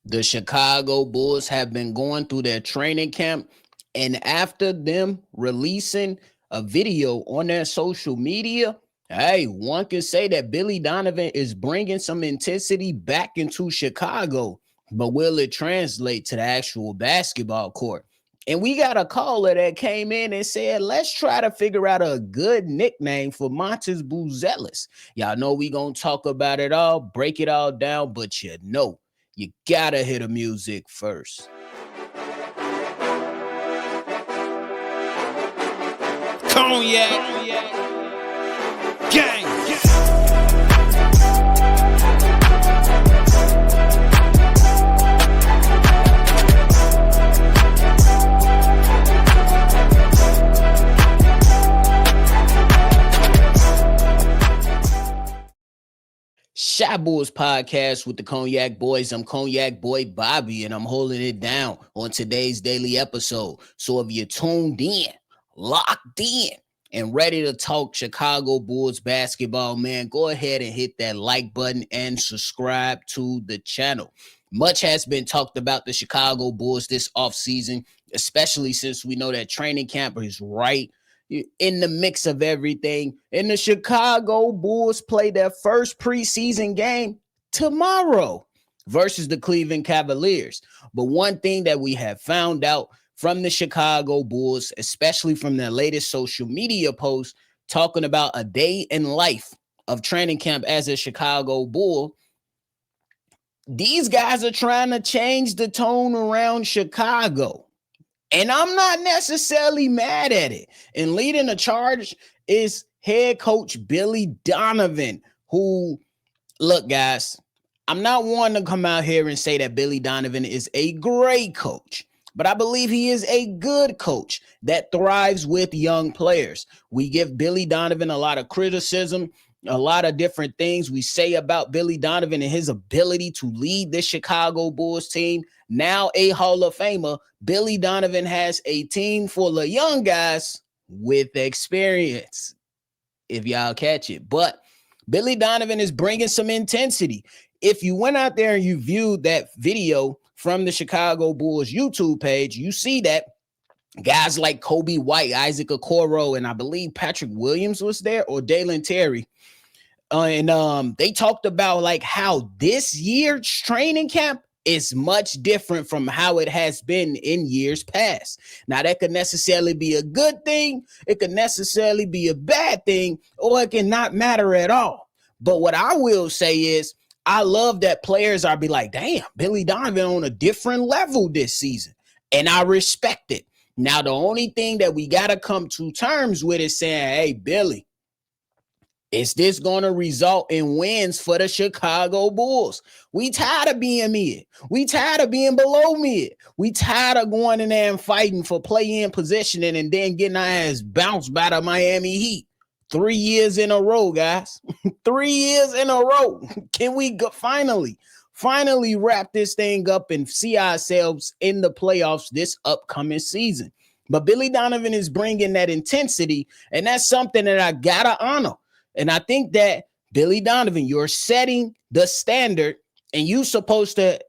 The Chicago Bulls have been going through their training camp, and after them releasing a video on their social media, hey, one can say that Billy Donovan is bringing some intensity back into Chicago. But will it translate to the actual basketball court? And we got a caller that came in and said, let's try to figure out a good nickname for Matas Buzelis. Y'all know we gonna talk about it all, break it all down, but you gotta hear the music first. Cognac, gang. Shy Bulls podcast with the Cognac Boys. I'm Cognac Boy Bobby, and I'm holding it down on today's daily episode. So if you're tuned in, locked in, and ready to talk Chicago Bulls basketball, man, go ahead and hit that like button and subscribe to the channel. Much has been talked about the Chicago Bulls this offseason, especially since we know that training camp is right in the mix of everything. And the Chicago Bulls play their first preseason game tomorrow versus the Cleveland Cavaliers. But one thing that we have found out from the Chicago Bulls, especially from their latest social media post talking about a day in life of training camp as a Chicago Bull, these guys are trying to change the tone around Chicago. And I'm not necessarily mad at it. And leading the charge is head coach Billy Donovan, who, look, guys, I'm not one to come out here and say that Billy Donovan is a great coach, but I believe he is a good coach that thrives with young players. We give Billy Donovan a lot of criticism, a lot of different things we say about Billy Donovan and his ability to lead this Chicago Bulls team. Now a Hall of Famer, Billy Donovan has a team full of young guys with experience, if y'all catch it. But Billy Donovan is bringing some intensity. If you went out there and you viewed that video from the Chicago Bulls YouTube page, you see that guys like Coby White, Isaac Okoro, and I believe Patrick Williams was there, or Dalen Terry. And they talked about like how this year's training camp is much different from how it has been in years past. Now, that could necessarily be a good thing. It could necessarily be a bad thing, or it can not matter at all. But what I will say is I love that players are be like, damn, Billy Donovan on a different level this season. And I respect it. Now, the only thing that we got to come to terms with is saying, hey, Billy, is this going to result in wins for the Chicago Bulls? We tired of being mid. We tired of being below mid. We tired of going in there and fighting for play-in positioning and then getting our ass bounced by the Miami Heat. 3 years in a row, guys. 3 years in a row. Can we finally wrap this thing up and see ourselves in the playoffs this upcoming season? But Billy Donovan is bringing that intensity, and that's something that I got to honor. And I think that Billy Donovan, you're setting the standard, and you're supposed to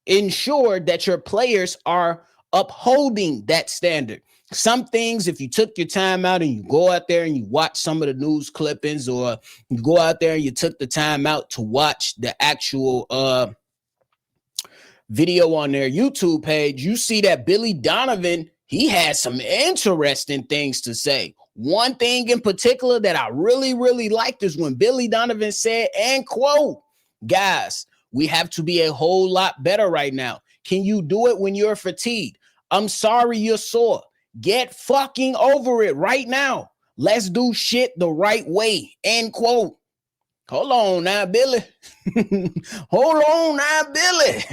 ensure that your players are upholding that standard. Some things, if you took your time out and you go out there and you watch some of the news clippings, or you go out there and you took the time out to watch the actual video on their YouTube page, you see that Billy Donovan, he has some interesting things to say. One thing in particular that I really, really liked is when Billy Donovan said, and quote, guys, we have to be a whole lot better right now. Can you do it when you're fatigued? I'm sorry you're sore. Get fucking over it right now. Let's do shit the right way, end quote. Hold on now, Billy. Hold on now, Billy.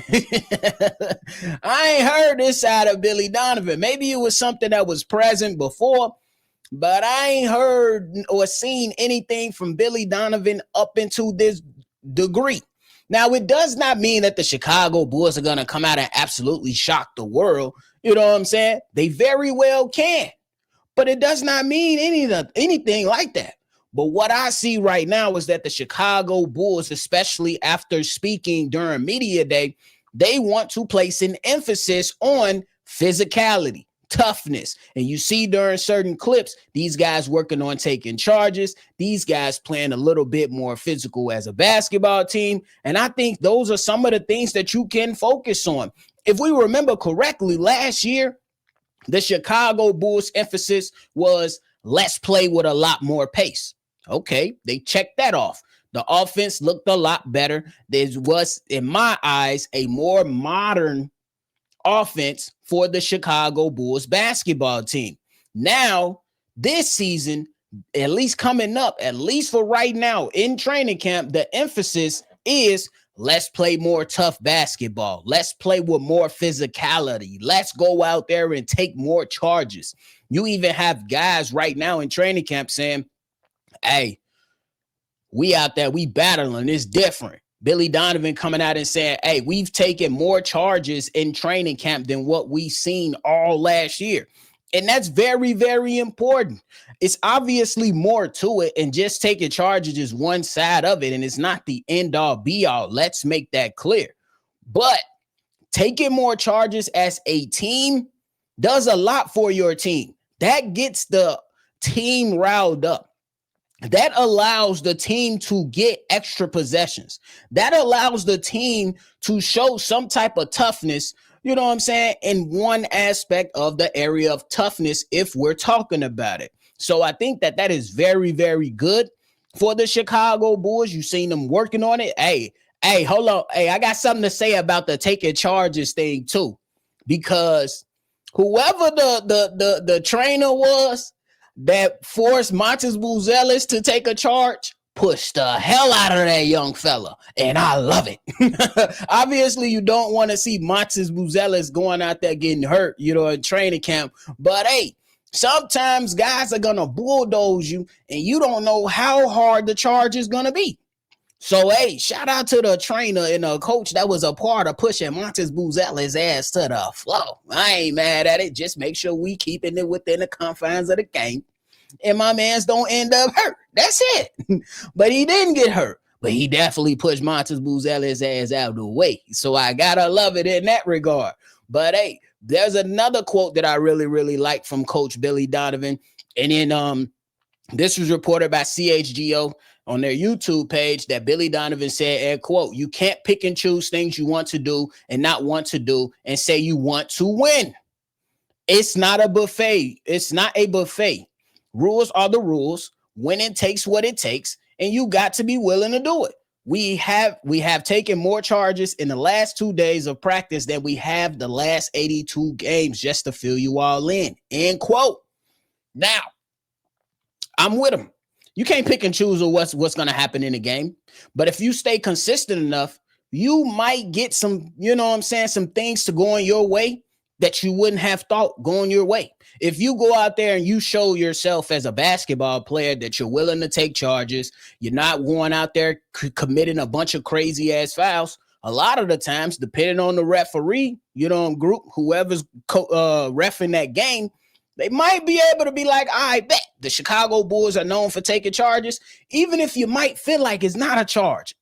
I ain't heard this side of Billy Donovan. Maybe it was something that was present before, but I ain't heard or seen anything from Billy Donovan up into this degree. Now, it does not mean that the Chicago Bulls are going to come out and absolutely shock the world. You know what I'm saying? They very well can. But it does not mean anything like that. But what I see right now is that the Chicago Bulls, especially after speaking during media day, They want to place an emphasis on physicality, toughness. And you see during certain clips, these guys working on taking charges, these guys playing a little bit more physical as a basketball team. And I think those are some of the things that you can focus on. If we remember correctly, last year, the Chicago Bulls emphasis was let's play with a lot more pace. Okay, they checked that off. The offense looked a lot better. There was, in my eyes, a more modern offense for the Chicago Bulls basketball team. Now, this season, at least coming up, at least for right now in training camp, the emphasis is let's play more tough basketball. Let's play with more physicality. Let's go out there and take more charges. You even have guys right now in training camp saying, hey, we out there, we battling, it's different. Billy Donovan coming out and saying, hey, we've taken more charges in training camp than what we've seen all last year. And that's very, very important. It's obviously more to it, and just taking charges is one side of it, and it's not the end all be all. Let's make that clear. But taking more charges as a team does a lot for your team. That gets the team riled up. That allows the team to get extra possessions. That allows the team to show some type of toughness, you know what I'm saying, in one aspect of the area of toughness if we're talking about it. So I think that that is very, very good for the Chicago Bulls. You've seen them working on it. Hey, hold on. Hey, I got something to say about the taking charges thing too, because whoever the trainer was that forced Matas Buzelis to take a charge pushed the hell out of that young fella, and I love it. Obviously, you don't want to see Matas Buzelis going out there getting hurt, you know, in training camp. But hey, sometimes guys are gonna bulldoze you, and you don't know how hard the charge is gonna be. So, hey, shout out to the trainer and the coach that was a part of pushing Matas Buzelis' ass to the floor. I ain't mad at it. Just make sure we keeping it within the confines of the game, and my mans don't end up hurt. That's it. But he didn't get hurt. But he definitely pushed Matas Buzelis' ass out of the way. So I gotta love it in that regard. But hey, there's another quote that I really, really like from Coach Billy Donovan. And then this was reported by CHGO on their YouTube page that Billy Donovan said, and quote, you can't pick and choose things you want to do and not want to do and say you want to win. It's not a buffet. It's not a buffet. Rules are the rules. Winning takes what it takes, and you got to be willing to do it. We have taken more charges in the last 2 days of practice than we have the last 82 games, just to fill you all in. End quote. Now, I'm with him. You can't pick and choose what's going to happen in the game. But if you stay consistent enough, you might get some, you know what I'm saying, some things to go in your way that you wouldn't have thought going your way. If you go out there and you show yourself as a basketball player that you're willing to take charges, you're not going out there committing a bunch of crazy ass fouls. A lot of the times, depending on the referee, you know, group, whoever's reffing that game, they might be able to be like, I bet the Chicago Bulls are known for taking charges. Even if you might feel like it's not a charge,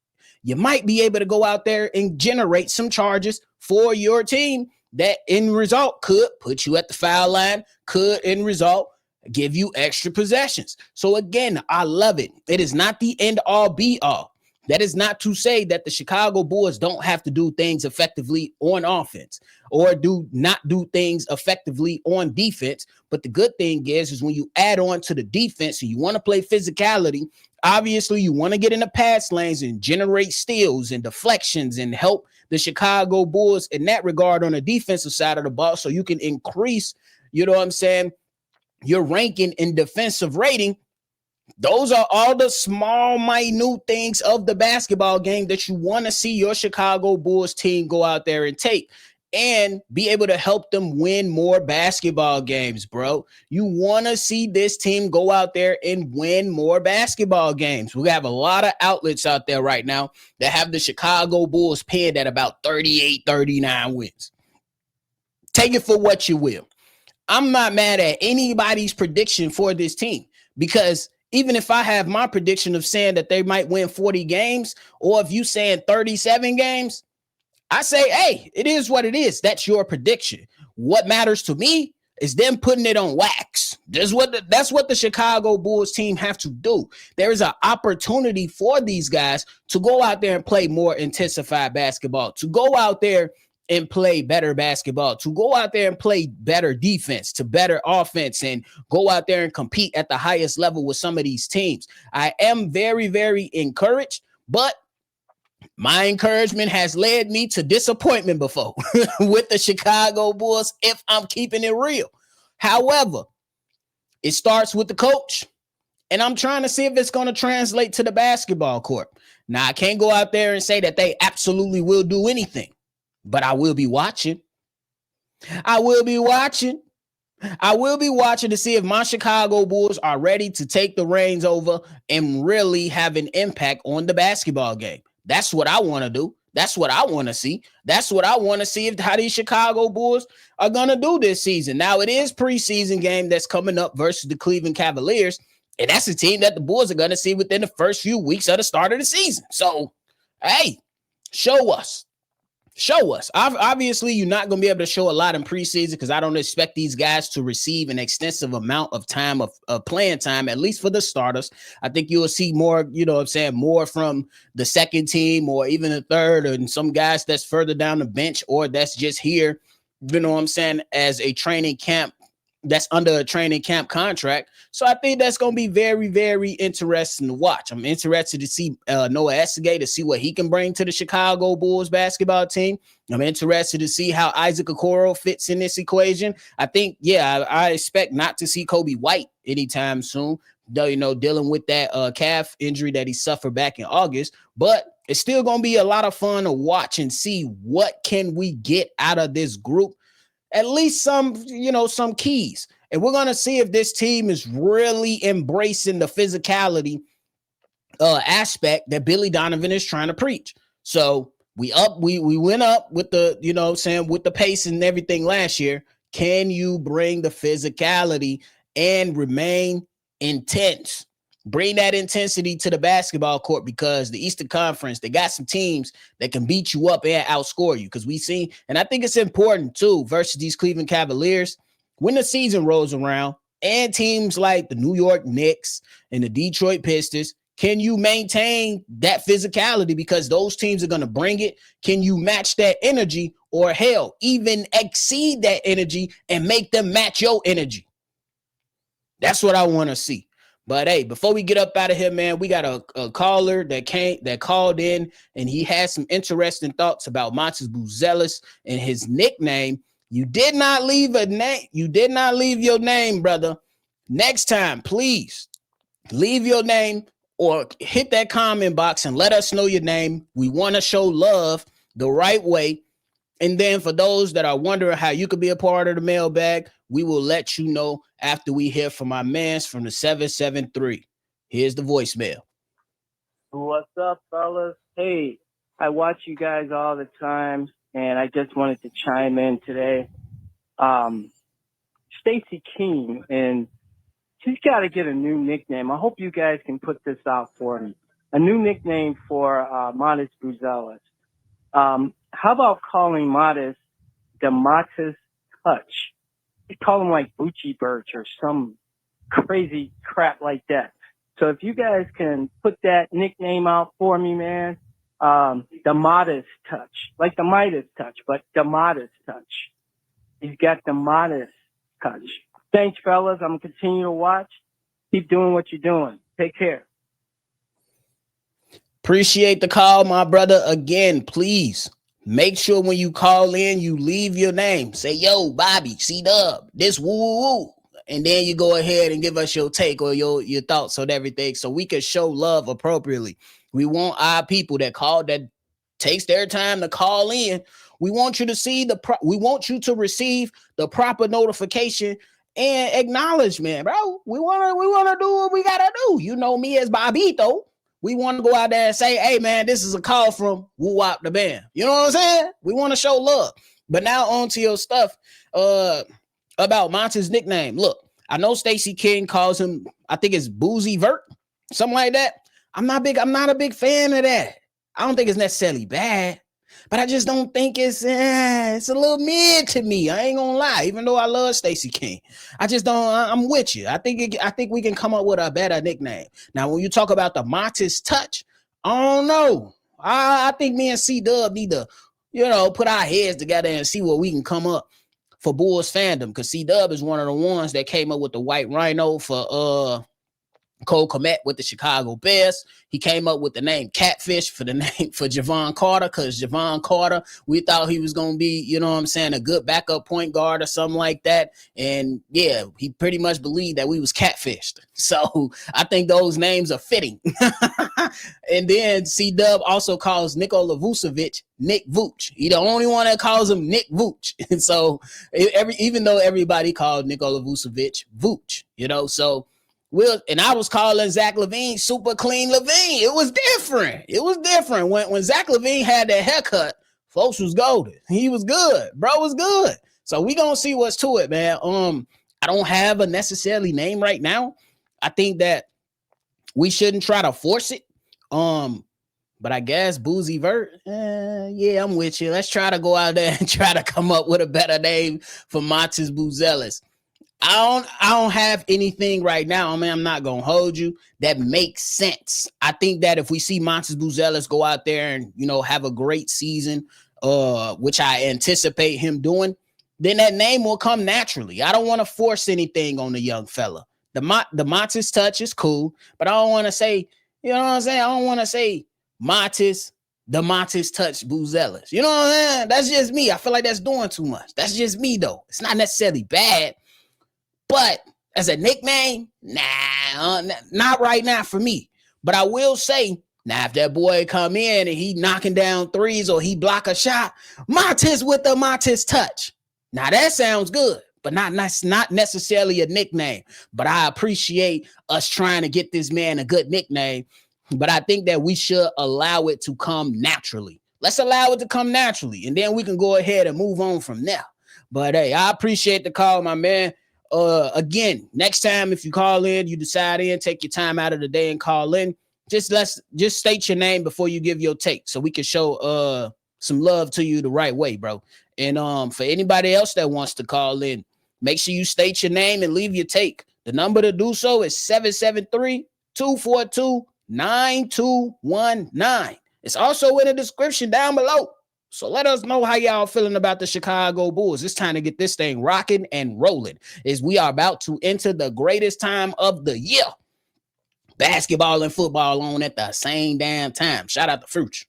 you might be able to go out there and generate some charges for your team that in result could put you at the foul line, could in result give you extra possessions. So again, I love it. It is not the end all be all. That is not to say that the Chicago Bulls don't have to do things effectively on offense or do not do things effectively on defense. But the good thing is when you add on to the defense and you want to play physicality, obviously you want to get in the pass lanes and generate steals and deflections and help the Chicago Bulls in that regard on the defensive side of the ball so you can increase, you know what I'm saying, your ranking in defensive rating. Those are all the small, minute things of the basketball game that you want to see your Chicago Bulls team go out there and take and be able to help them win more basketball games, bro. You want to see this team go out there and win more basketball games. We have a lot of outlets out there right now that have the Chicago Bulls pinned at about 38, 39 wins. Take it for what you will. I'm not mad at anybody's prediction for this team because even if I have my prediction of saying that they might win 40 games, or if you saying 37 games, I say, hey, it is what it is. That's your prediction. What matters to me is them putting it on wax. That's what the Chicago Bulls team have to do. There is an opportunity for these guys to go out there and play more intensified basketball, to go out there and play better basketball, to go out there and play better defense, to better offense, and go out there and compete at the highest level with some of these teams. I am very, very encouraged, but my encouragement has led me to disappointment before with the Chicago Bulls, if I'm keeping it real. However, it starts with the coach, and I'm trying to see if it's going to translate to the basketball court. Now, I can't go out there and say that they absolutely will do anything, but I will be watching. I will be watching to see if my Chicago Bulls are ready to take the reins over and really have an impact on the basketball game. That's what I want to do. That's what I want to see. That's what I want to see if how these Chicago Bulls are going to do this season. Now, it is preseason game that's coming up versus the Cleveland Cavaliers, and that's a team that the Bulls are going to see within the first few weeks of the start of the season. So, hey, show us. Show us. Obviously, you're not going to be able to show a lot in preseason because I don't expect these guys to receive an extensive amount of time of playing time, at least for the starters. I think you'll see more, more from the second team or even the third, and some guys that's further down the bench or that's just here, as a training camp. That's under a training camp contract. So I think that's going to be very, very interesting to watch. I'm interested to see Noah Essegay, to see what he can bring to the Chicago Bulls basketball team. I'm interested to see how Isaac Okoro fits in this equation. I think, I expect not to see Coby White anytime soon, though, dealing with that calf injury that he suffered back in August. But it's still going to be a lot of fun to watch and see what can we get out of this group. At least some keys. And we're going to see if this team is really embracing the physicality aspect that Billy Donovan is trying to preach. So we went up with the, with the pace and everything last year. Can you bring the physicality and remain intense? Bring that intensity to the basketball court, because the Eastern Conference, they got some teams that can beat you up and outscore you. Because we see, and I think it's important too, versus these Cleveland Cavaliers, when the season rolls around and teams like the New York Knicks and the Detroit Pistons, can you maintain that physicality? Because those teams are going to bring it. Can you match that energy, or hell, even exceed that energy and make them match your energy? That's what I want to see. But hey, before we get up out of here, man, we got a caller that called in, and he had some interesting thoughts about Matas Buzelis and his nickname. You did not leave a name. You did not leave your name, brother. Next time, please leave your name or hit that comment box and let us know your name. We want to show love the right way. And then for those that are wondering how you could be a part of the mailbag, we will let you know after we hear from our mans from the 773. Here's the voicemail. What's up, fellas? Hey, I watch you guys all the time, and I just wanted to chime in today. Stacey King, and she's got to get a new nickname. I hope you guys can put this out for me. A new nickname for Matas Buzelis. How about calling Matas the Matas Touch? You call him like Bucci Birch or some crazy crap like that. So if you guys can put that nickname out for me, man, the Matas Touch, like the Midas Touch, but the Matas Touch. He's got the Matas Touch. Thanks, fellas. I'm going to continue to watch. Keep doing what you're doing. Take care. Appreciate the call, my brother. Again, please make sure when you call in, you leave your name. Say, yo, Bobby, C-Dub, this woo-woo-woo. And then you go ahead and give us your take or your thoughts on everything so we can show love appropriately. We want our people that call, that takes their time to call in. We want you to see we want you to receive the proper notification and acknowledgement, bro. We want to do what we got to do. You know me as Bobito. We want to go out there and say, hey, man, this is a call from Woo Wop the Band. You know what I'm saying? We want to show love. But now on to your stuff about Monty's nickname. Look, I know Stacey King calls him, I think it's Boozy Vert, something like that. I'm not a big fan of that. I don't think it's necessarily bad. but I just don't think it's a little mid to me. I ain't gonna lie, even though I love Stacey King. I just don't. I'm with you. I think we can come up with a better nickname. Now, when you talk about the Matas touch, I don't know. I think me and C-Dub need to, put our heads together and see what we can come up for Bulls fandom. Because C-Dub is one of the ones that came up with the white rhino for Cole Kmet with the Chicago Bears. He came up with the name Catfish for the name for Javon Carter, because Javon Carter, we thought he was going to be, a good backup point guard or something like that. And yeah, he pretty much believed that we was catfished. So I think those names are fitting. And then C-Dub also calls Nikola Vucevic Nick Vooch. He the only one that calls him Nick Vooch. And so even though everybody called Nikola Vucevic Vooch, so and I was calling Zach LaVine Super Clean LaVine. It was different. When Zach LaVine had that haircut, folks was golden. He was good. Bro was good. So we gonna see what's to it, man. I don't have a necessarily name right now. I think that we shouldn't try to force it. But I guess Boozy Vert, yeah, I'm with you. Let's try to go out there and try to come up with a better name for Matas Buzelis. I don't have anything right now. I mean, I'm not gonna hold you. That makes sense. I think that if we see Matas Buzelis go out there and have a great season, which I anticipate him doing, then that name will come naturally. I don't want to force anything on the young fella. The Matas touch is cool, but I don't want to say, you know what I'm saying? I don't want to say Matas, the Matas touch Buzelis. You know what I'm saying? That's just me. I feel like that's doing too much. That's just me though. It's not necessarily bad. But as a nickname, not right now for me. But I will say, now if that boy come in and he knocking down threes or he block a shot, Matas with the Matas touch. Now that sounds good, but not necessarily a nickname. But I appreciate us trying to get this man a good nickname. But I think that we should allow it to come naturally. Let's allow it to come naturally, and then we can go ahead and move on from there. But hey, I appreciate the call, my man. Again, next time if you call in, you decide in, take your time out of the day and call in. Just state your name before you give your take, so we can show some love to you the right way, bro. And for anybody else that wants to call in, make sure you state your name and leave your take. The number to do so is 773-242-9219. It's also in the description down below. So let us know how y'all feeling about the Chicago Bulls. It's time to get this thing rocking and rolling, as we are about to enter the greatest time of the year. Basketball and football on at the same damn time. Shout out to Fruch,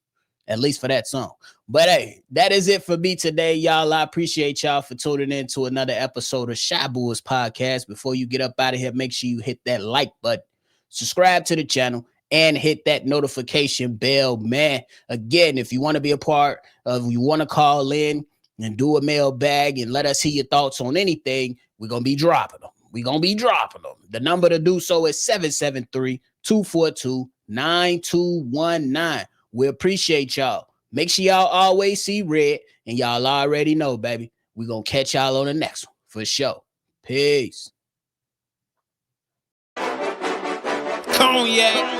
at least for that song. But hey, that is it for me today, y'all. I appreciate y'all for tuning in to another episode of Shy Bulls Podcast. Before you get up out of here, make sure you hit that like button, subscribe to the channel, and hit that notification bell, man. Again, if you want to be a part of, you want to call in and do a mailbag and let us hear your thoughts on anything, we're going to be dropping them. The number to do so is 773-242-9219. We appreciate y'all. Make sure y'all always see red, and y'all already know, baby. We're going to catch y'all on the next one for sure. Peace. Cognac.